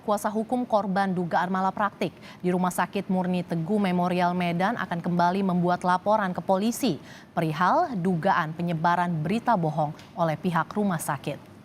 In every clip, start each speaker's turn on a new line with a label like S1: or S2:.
S1: Kuasa hukum korban dugaan malapraktik di Rumah Sakit Murni Teguh Memorial Medan akan kembali membuat laporan ke polisi perihal dugaan penyebaran berita bohong oleh pihak rumah sakit.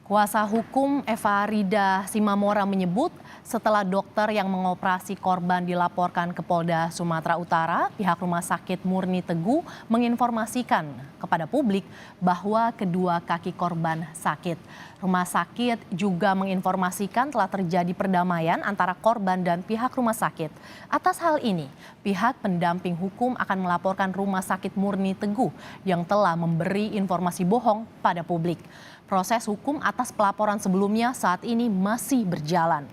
S1: Kuasa hukum Eva Rida Simamora menyebut setelah dokter yang mengoperasi korban dilaporkan ke Polda Sumatera Utara, pihak Rumah Sakit Murni Teguh menginformasikan kepada publik bahwa kedua kaki korban sakit. Rumah sakit juga menginformasikan telah terjadi perdamaian antara korban dan pihak rumah sakit. Atas hal ini, pihak pendamping hukum akan melaporkan Rumah Sakit Murni Teguh yang telah memberi informasi bohong pada publik. Proses hukum atas pelaporan sebelumnya saat ini masih berjalan.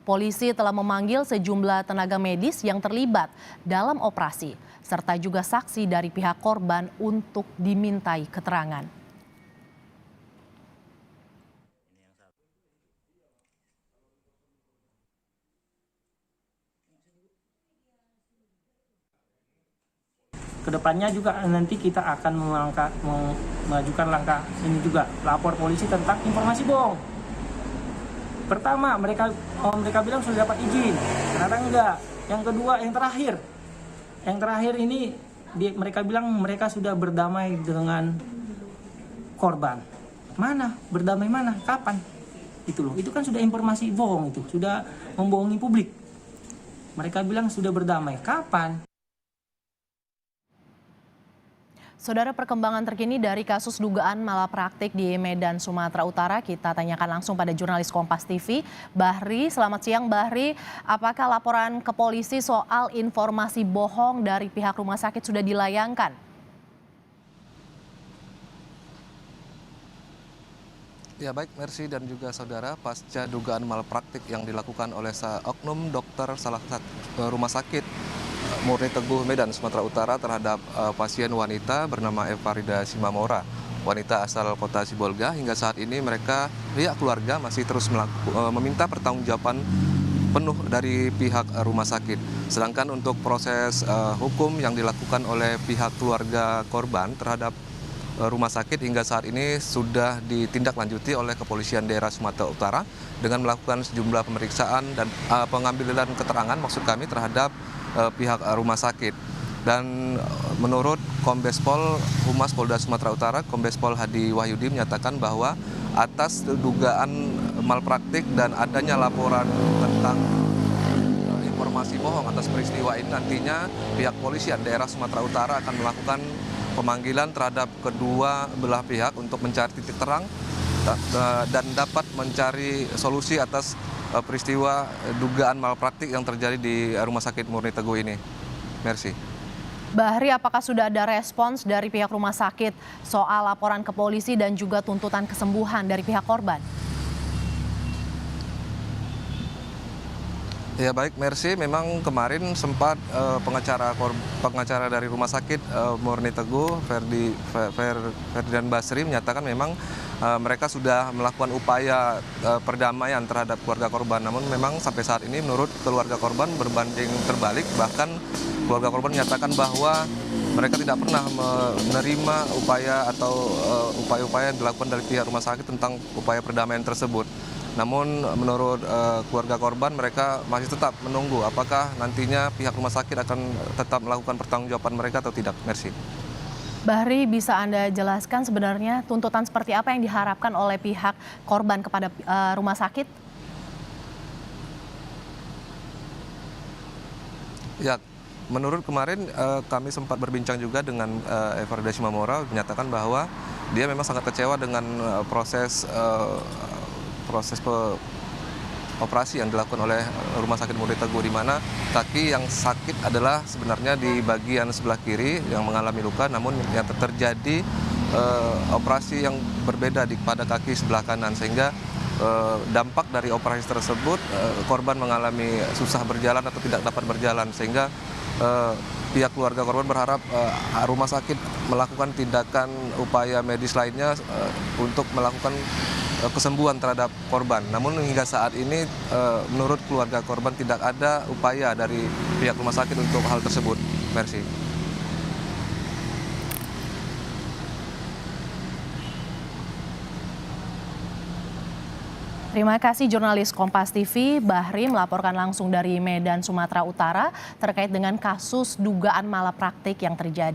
S1: Polisi telah memanggil sejumlah tenaga medis yang terlibat dalam operasi, serta juga saksi dari pihak korban untuk dimintai keterangan.
S2: Kedepannya juga nanti kita akan mengajukan langkah ini juga, lapor polisi tentang informasi bohong. Pertama, mereka bilang sudah dapat izin, ternyata enggak. Yang kedua, yang terakhir ini mereka bilang mereka sudah berdamai dengan korban. Mana? Berdamai mana? Kapan? Itu loh, itu kan sudah informasi bohong, itu sudah membohongi publik. Mereka bilang sudah berdamai. Kapan?
S1: Saudara, perkembangan terkini dari kasus dugaan malapraktik di Medan, Sumatera Utara kita tanyakan langsung pada jurnalis Kompas TV, Bahri. Selamat siang, Bahri. Apakah laporan ke polisi soal informasi bohong dari pihak rumah sakit sudah dilayangkan?
S3: Ya baik, Mercy dan juga saudara, pasca dugaan malpraktik yang dilakukan oleh oknum dokter salah satu rumah sakit Murni Teguh Medan, Sumatera Utara terhadap pasien wanita bernama Eva Rida Simamora, wanita asal kota Sibolga. Hingga saat ini pihak keluarga masih terus meminta pertanggungjawaban penuh dari pihak rumah sakit. Sedangkan untuk proses hukum yang dilakukan oleh pihak keluarga korban terhadap rumah sakit hingga saat ini sudah ditindaklanjuti oleh Kepolisian Daerah Sumatera Utara dengan melakukan sejumlah pemeriksaan dan pengambilan keterangan maksud kami terhadap pihak rumah sakit. Dan menurut Kombes Pol Humas Polda Sumatera Utara, Kombes Pol Hadi Wahyudi menyatakan bahwa atas dugaan malpraktik dan adanya laporan tentang informasi bohong atas peristiwa ini, nantinya pihak Kepolisian Daerah Sumatera Utara akan melakukan pemanggilan terhadap kedua belah pihak untuk mencari titik terang dan dapat mencari solusi atas peristiwa dugaan malpraktik yang terjadi di Rumah Sakit Murni Teguh ini. Merci.
S1: Bahri, apakah sudah ada respons dari pihak rumah sakit soal laporan ke polisi dan juga tuntutan kesembuhan dari pihak korban?
S3: Ya baik, Mercy, memang kemarin sempat pengacara dari Rumah Sakit Murni Teguh, Ferdinand Basri, menyatakan memang mereka sudah melakukan upaya perdamaian terhadap keluarga korban. Namun memang sampai saat ini menurut keluarga korban berbanding terbalik, bahkan keluarga korban menyatakan bahwa mereka tidak pernah menerima upaya-upaya yang dilakukan dari pihak rumah sakit tentang upaya perdamaian tersebut. Namun menurut keluarga korban, mereka masih tetap menunggu apakah nantinya pihak rumah sakit akan tetap melakukan pertanggungjawaban mereka atau tidak. Merci.
S1: Bahri, bisa Anda jelaskan sebenarnya tuntutan seperti apa yang diharapkan oleh pihak korban kepada rumah sakit?
S3: Ya, menurut kemarin kami sempat berbincang juga dengan Eva Rida Simamora, menyatakan bahwa dia memang sangat kecewa dengan proses operasi yang dilakukan oleh Rumah Sakit Murni Teguh, di mana kaki yang sakit adalah sebenarnya di bagian sebelah kiri yang mengalami luka, namun yang terjadi operasi yang berbeda pada kaki sebelah kanan, sehingga dampak dari operasi tersebut korban mengalami susah berjalan atau tidak dapat berjalan, sehingga pihak keluarga korban berharap rumah sakit melakukan tindakan upaya medis lainnya untuk melakukan kesembuhan terhadap korban. Namun hingga saat ini menurut keluarga korban tidak ada upaya dari pihak rumah sakit untuk hal tersebut. Merci.
S1: Terima kasih jurnalis Kompas TV, Bahri melaporkan langsung dari Medan, Sumatera Utara terkait dengan kasus dugaan malapraktik yang terjadi.